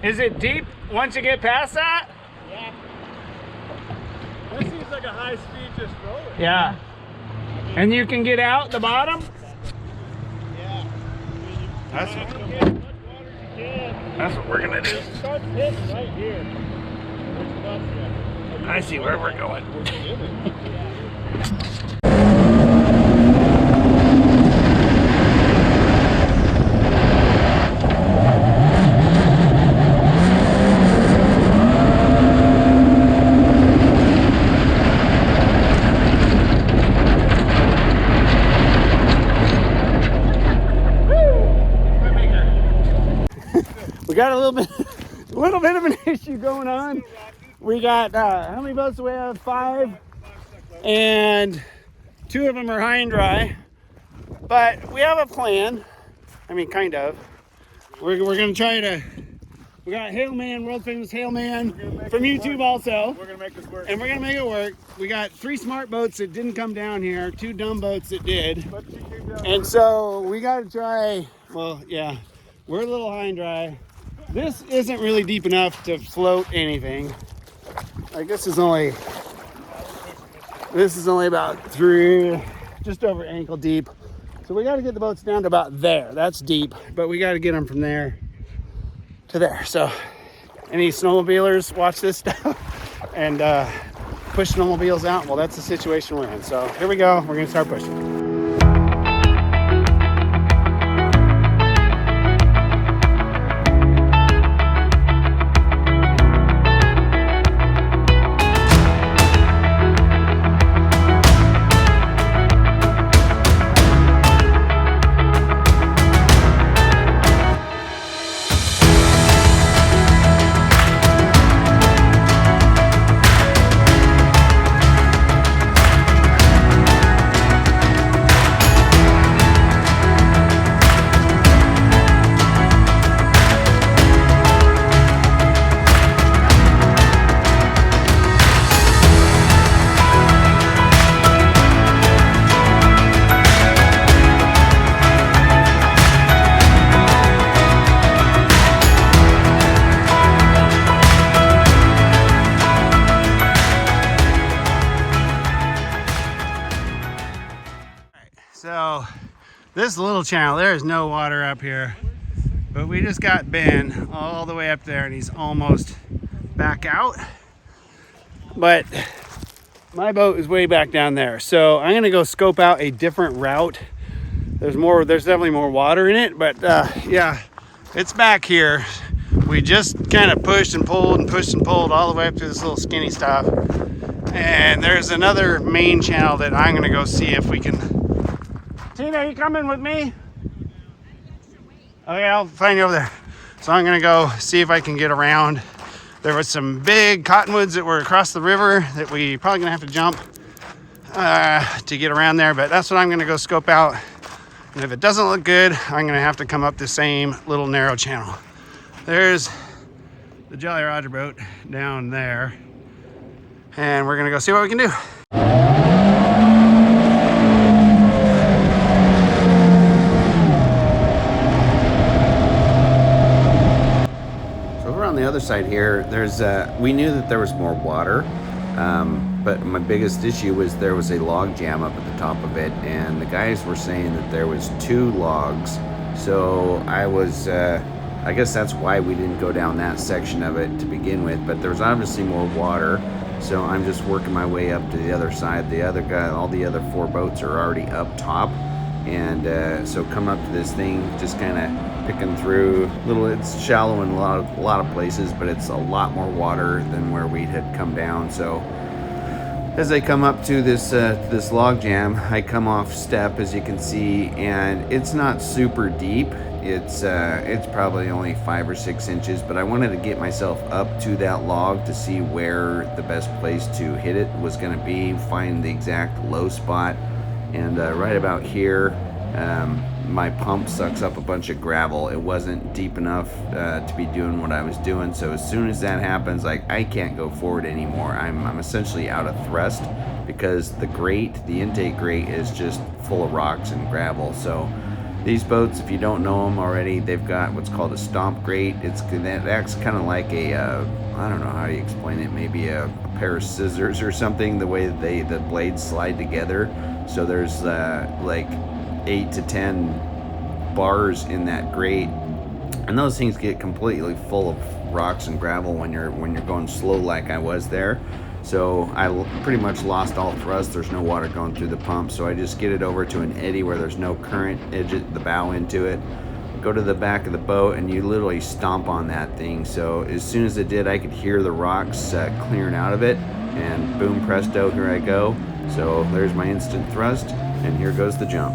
Is it deep once you get past that? Yeah. That seems like a high speed just rolling. Yeah. And you can get out the bottom? Yeah. That's Get as much water as you can. That's what we're gonna do. It starts hitting right here. I see where we're going. We got a little bit of an issue going on. We got how many boats do we have? 5, and 2 of them are high and dry. But we have a plan. I mean, kind of. We're gonna try to. We got Hailman, world famous Hailman from YouTube also. We're gonna make this work. And we're gonna make it work. We got 3 smart boats that didn't come down here, 2 dumb boats that did. And so we gotta try. Well, yeah, we're a little high and dry. This isn't really deep enough to float anything. Like this is only about 3, just over ankle deep. So we got to get the boats down to about there. That's deep, but we got to get them from there to there. So any snowmobilers watch this stuff and push snowmobiles out. Well, that's the situation we're in. So here we go. We're gonna start pushing. So this little channel, there is no water up here, but we just got Ben all the way up there and he's almost back out. But my boat is way back down there. So I'm gonna go scope out a different route. There's definitely more water in it, but yeah, it's back here. We just kind of pushed and pulled and pushed and pulled all the way up to this little skinny stuff. And there's another main channel that I'm gonna go see if we can. Tina, are you coming with me? Okay, I'll find you over there. So I'm gonna go see if I can get around. There was some big cottonwoods that were across the river that we probably gonna have to jump to get around there, but that's what I'm gonna go scope out. And if it doesn't look good, I'm gonna have to come up the same little narrow channel. There's the Jolly Roger boat down there. And we're gonna go see what we can do. On the other side here, there's we knew that there was more water, but my biggest issue was there was a log jam up at the top of it, and the guys were saying that there was 2 logs. So I guess that's why we didn't go down that section of it to begin with, but there's obviously more water. So I'm just working my way up to the other side. The other guy, all the other 4 boats are already up top. And so come up to this thing, just kind of picking through it's shallow in a lot of places, but it's a lot more water than where we had come down. So as I come up to this log jam, I come off step, as you can see, and it's not super deep. It's probably only 5 or 6 inches, but I wanted to get myself up to that log to see where the best place to hit it was going to be, find the exact low spot. And right about here, my pump sucks up a bunch of gravel. It wasn't deep enough to be doing what I was doing. So as soon as that happens, I can't go forward anymore. I'm essentially out of thrust because the intake grate is just full of rocks and gravel. So These boats, if you don't know them already, they've got what's called a stomp grate. That acts kind of like a I don't know how you explain it. Maybe a pair of scissors or something. The way that the blades slide together. So there's like 8 to 10 bars in that grate, and those things get completely full of rocks and gravel when you're going slow like I was there. So I pretty much lost all thrust. There's no water going through the pump, so I just get it over to an eddy where there's no current, edge the bow into it, go to the back of the boat, and you literally stomp on that thing. So as soon as it did, I could hear the rocks clearing out of it, and boom presto, here I go. So there's my instant thrust, and here goes the jump.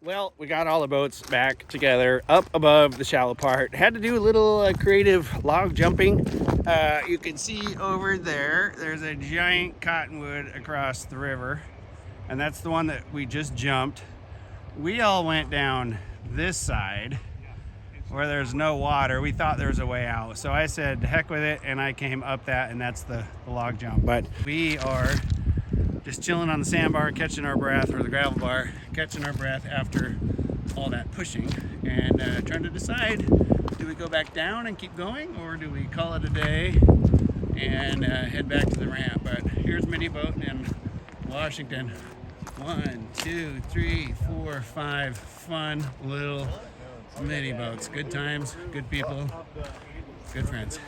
Well, we got all the boats back together up above the shallow part. Had to do a little creative log jumping. You can see over there's a giant cottonwood across the river, and that's the one that we just jumped. We all went down this side where there's no water. We thought there was a way out, so I said heck with it, and I came up that, and that's the log jump. But we are just chilling on the sandbar, catching our breath, or the gravel bar, catching our breath after all that pushing, and trying to decide, do we go back down and keep going, or do we call it a day and head back to the ramp? But here's mini boating in Washington. 1, 2, 3, 4, 5 fun little mini boats. Good times, good people, good friends.